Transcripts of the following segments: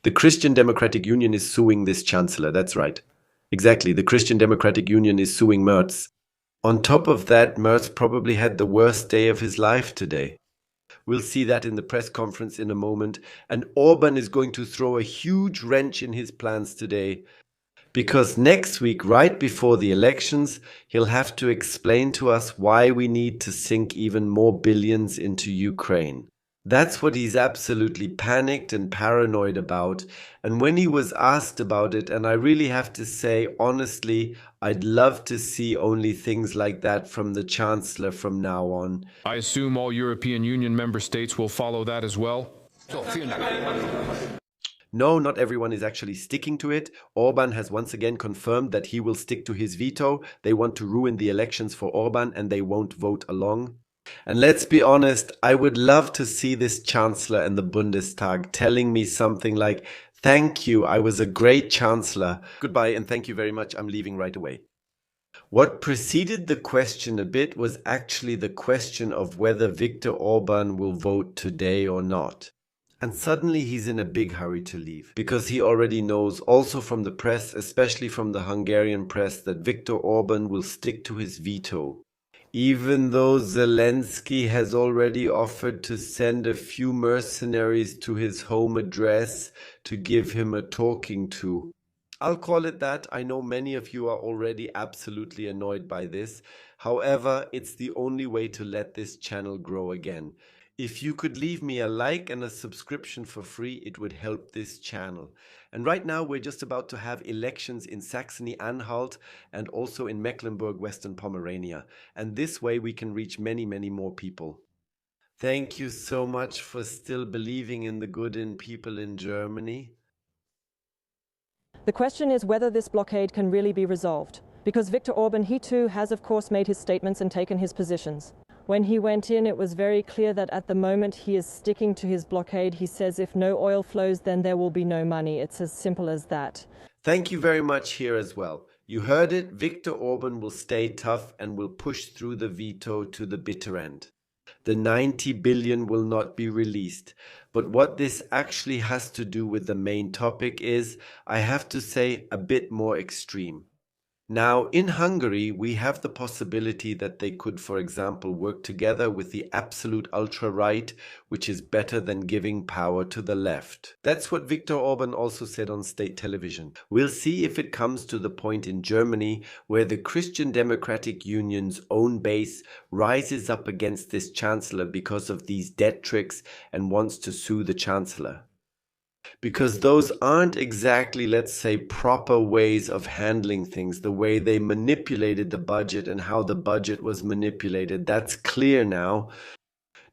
The Christian Democratic Union is suing this chancellor. That's right. Exactly. The Christian Democratic Union is suing Merz. On top of that, Merz probably had the worst day of his life today. We'll see that in the press conference in a moment. And Orban is going to throw a huge wrench in his plans today. Because next week, right before the elections, he'll have to explain to us why we need to sink even more billions into Ukraine. That's what he's absolutely panicked and paranoid about. And when he was asked about it, and I really have to say, honestly, I'd love to see only things like that from the Chancellor from now on. I assume all European Union member states will follow that as well? No, not everyone is actually sticking to it. Orban has once again confirmed that he will stick to his veto. They want to ruin the elections for Orban and they won't vote along. And let's be honest, I would love to see this Chancellor in the Bundestag telling me something like, "Thank you, I was a great Chancellor. Goodbye and thank you very much, I'm leaving right away." What preceded the question a bit was actually the question of whether Viktor Orban will vote today or not. And suddenly he's in a big hurry to leave, because he already knows, also from the press, especially from the Hungarian press, that Viktor Orban will stick to his veto. Even though Zelensky has already offered to send a few mercenaries to his home address to give him a talking to. I'll call it that. I know many of you are already absolutely annoyed by this. However, it's the only way to let this channel grow again. If you could leave me a like and a subscription for free, it would help this channel. And right now we're just about to have elections in Saxony-Anhalt and also in Mecklenburg-Western Pomerania. And this way we can reach many, many more people. Thank you so much for still believing in the good in people in Germany. The question is whether this blockade can really be resolved. Because Viktor Orban, he too has of course made his statements and taken his positions. When he went in, it was very clear that at the moment he is sticking to his blockade. He says if no oil flows, then there will be no money. It's as simple as that. Thank you very much here as well. You heard it, Viktor Orban will stay tough and will push through the veto to the bitter end. The 90 billion will not be released. But what this actually has to do with the main topic is, I have to say, a bit more extreme. Now, in Hungary, we have the possibility that they could, for example, work together with the absolute ultra-right, which is better than giving power to the left. That's what Viktor Orban also said on state television. We'll see if it comes to the point in Germany where the Christian Democratic Union's own base rises up against this chancellor because of these debt tricks and wants to sue the chancellor. Because those aren't exactly, let's say, proper ways of handling things, the way they manipulated the budget and how the budget was manipulated. That's clear now.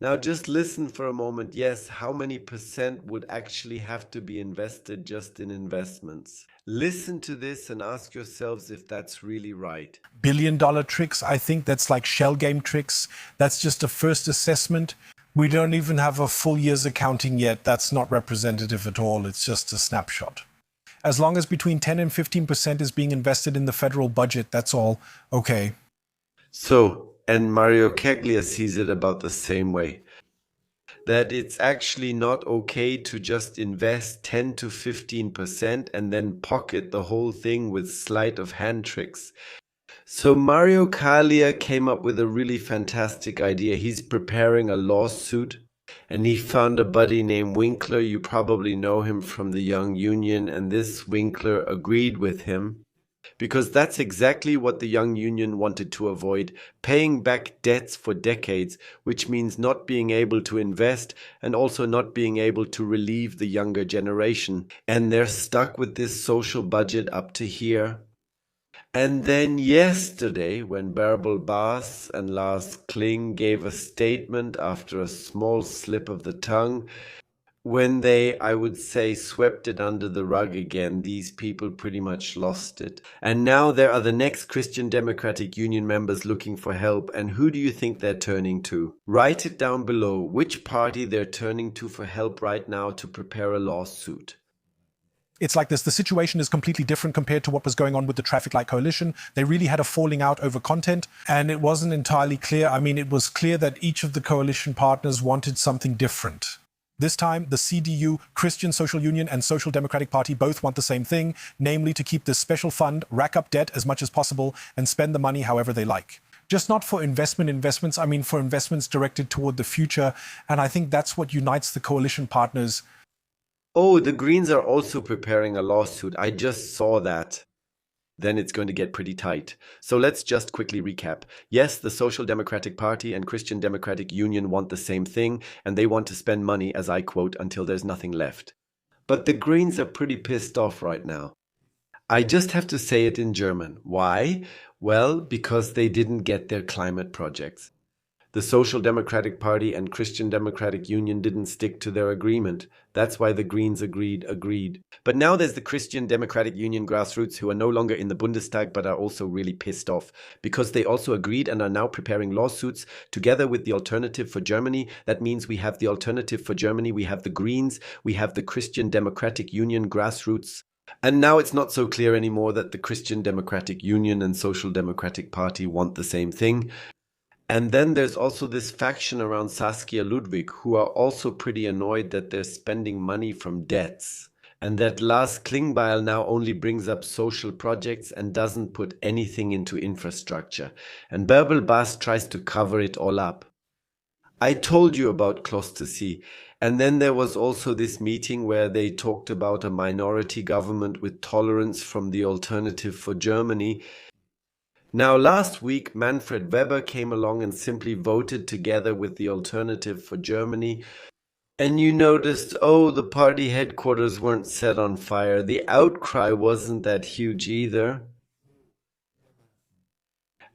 Now just listen for a moment. Yes, how many percent would actually have to be invested just in investments? Listen to this and ask yourselves if that's really right. $1 billion tricks, I think that's like shell game tricks. That's just a first assessment. We don't even have a full year's accounting yet. That's not representative at all. It's just a snapshot. As long as between 10 and 15% is being invested in the federal budget, that's all okay. So, and Mario Keglia sees it about the same way. That it's actually not okay to just invest 10 to 15% and then pocket the whole thing with sleight of hand tricks. So Mario Keglia came up with a really fantastic idea. He's preparing a lawsuit and he found a buddy named Winkler. You probably know him from the Young Union, and this Winkler agreed with him because that's exactly what the Young Union wanted to avoid, paying back debts for decades, which means not being able to invest and also not being able to relieve the younger generation. And they're stuck with this social budget up to here. And then yesterday, when Bärbel Bas and Lars Kling gave a statement after a small slip of the tongue, when they, I would say, swept it under the rug again, these people pretty much lost it. And now there are the next Christian Democratic Union members looking for help. And who do you think they're turning to? Write it down below which party they're turning to for help right now to prepare a lawsuit. It's like this. The situation is completely different compared to what was going on with the Traffic Light Coalition. They really had a falling out over content, and it wasn't entirely clear. I mean, it was clear that each of the coalition partners wanted something different. This time, the CDU, Christian Social Union, and Social Democratic Party both want the same thing, namely to keep this special fund, rack up debt as much as possible, and spend the money however they like. Just not for investments, I mean for investments directed toward the future, and I think that's what unites the coalition partners. Oh, the Greens are also preparing a lawsuit. I just saw that. Then it's going to get pretty tight. So let's just quickly recap. Yes, the Social Democratic Party and Christian Democratic Union want the same thing, and they want to spend money, as I quote, until there's nothing left. But the Greens are pretty pissed off right now. I just have to say it in German. Why? Well, because they didn't get their climate projects. The Social Democratic Party and Christian Democratic Union didn't stick to their agreement. That's why the Greens agreed. But now there's the Christian Democratic Union grassroots who are no longer in the Bundestag but are also really pissed off because they also agreed and are now preparing lawsuits together with the Alternative for Germany. That means we have the Alternative for Germany, we have the Greens, we have the Christian Democratic Union grassroots. And now it's not so clear anymore that the Christian Democratic Union and Social Democratic Party want the same thing. And then there's also this faction around Saskia Ludwig who are also pretty annoyed that they're spending money from debts. And that Lars Klingbeil now only brings up social projects and doesn't put anything into infrastructure. And Bärbel Bas tries to cover it all up. I told you about Klostersi. And then there was also this meeting where they talked about a minority government with tolerance from the Alternative for Germany. Now, last week, Manfred Weber came along and simply voted together with the Alternative for Germany. And you noticed, oh, the party headquarters weren't set on fire. The outcry wasn't that huge either.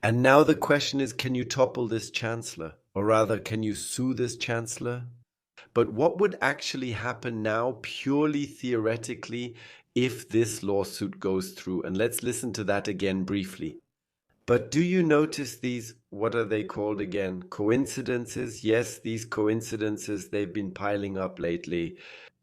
And now the question is, can you topple this chancellor? Or rather, can you sue this chancellor? But what would actually happen now, purely theoretically, if this lawsuit goes through? And let's listen to that again briefly. But do you notice these, what are they called again? Coincidences? Yes, these coincidences, they've been piling up lately.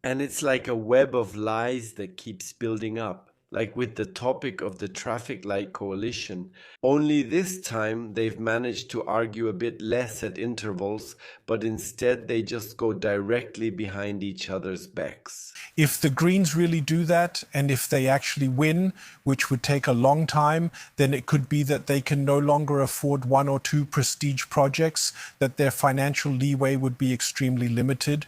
And it's like a web of lies that keeps building up. Like with the topic of the traffic light coalition. Only this time they've managed to argue a bit less at intervals, but instead they just go directly behind each other's backs. If the Greens really do that, and if they actually win, which would take a long time, then it could be that they can no longer afford one or two prestige projects, that their financial leeway would be extremely limited.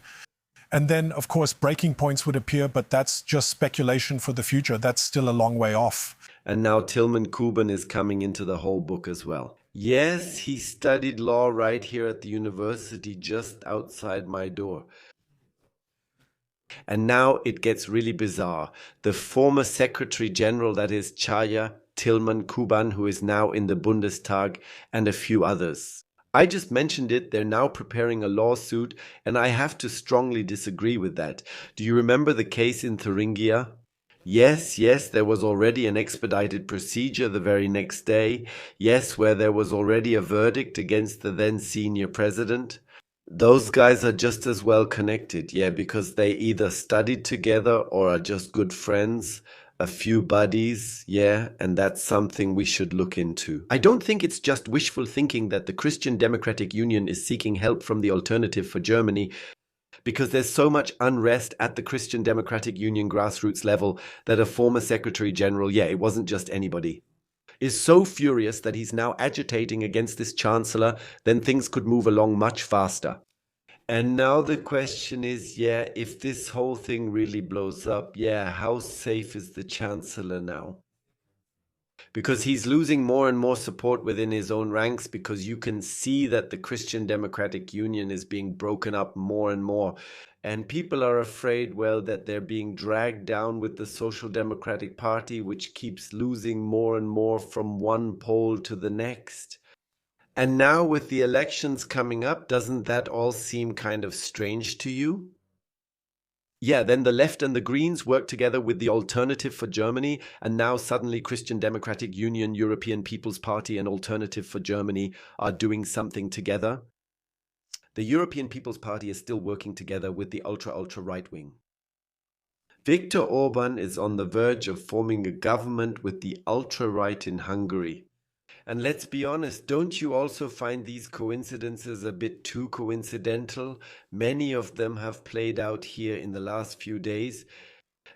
And then, of course, breaking points would appear, but that's just speculation for the future. That's still a long way off. And now Tilman Kuban is coming into the whole book as well. Yes, he studied law right here at the university just outside my door. And now it gets really bizarre. The former Secretary General, that is Chaya, Tilman Kuban, who is now in the Bundestag, and a few others. I just mentioned it, they're now preparing a lawsuit, and I have to strongly disagree with that. Do you remember the case in Thuringia? Yes, there was already an expedited procedure the very next day. Yes, where there was already a verdict against the then senior president. Those guys are just as well connected, because they either studied together or are just good friends. A few buddies, and that's something we should look into. I don't think it's just wishful thinking that the Christian Democratic Union is seeking help from the Alternative for Germany, because there's so much unrest at the Christian Democratic Union grassroots level that a former Secretary General, it wasn't just anybody, is so furious that he's now agitating against this Chancellor, then things could move along much faster. And now the question is, if this whole thing really blows up, how safe is the Chancellor now? Because he's losing more and more support within his own ranks, because you can see that the Christian Democratic Union is being broken up more and more. And people are afraid, that they're being dragged down with the Social Democratic Party, which keeps losing more and more from one poll to the next. And now with the elections coming up, doesn't that all seem kind of strange to you? Then the left and the Greens work together with the Alternative for Germany, and now suddenly Christian Democratic Union, European People's Party and Alternative for Germany are doing something together. The European People's Party is still working together with the ultra right wing. Viktor Orban is on the verge of forming a government with the ultra right in Hungary. And let's be honest, don't you also find these coincidences a bit too coincidental? Many of them have played out here in the last few days.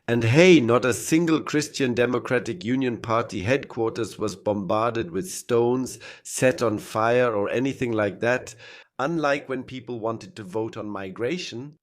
And hey, not a single Christian Democratic Union Party headquarters was bombarded with stones, set on fire, or anything like that. Unlike when people wanted to vote on migration,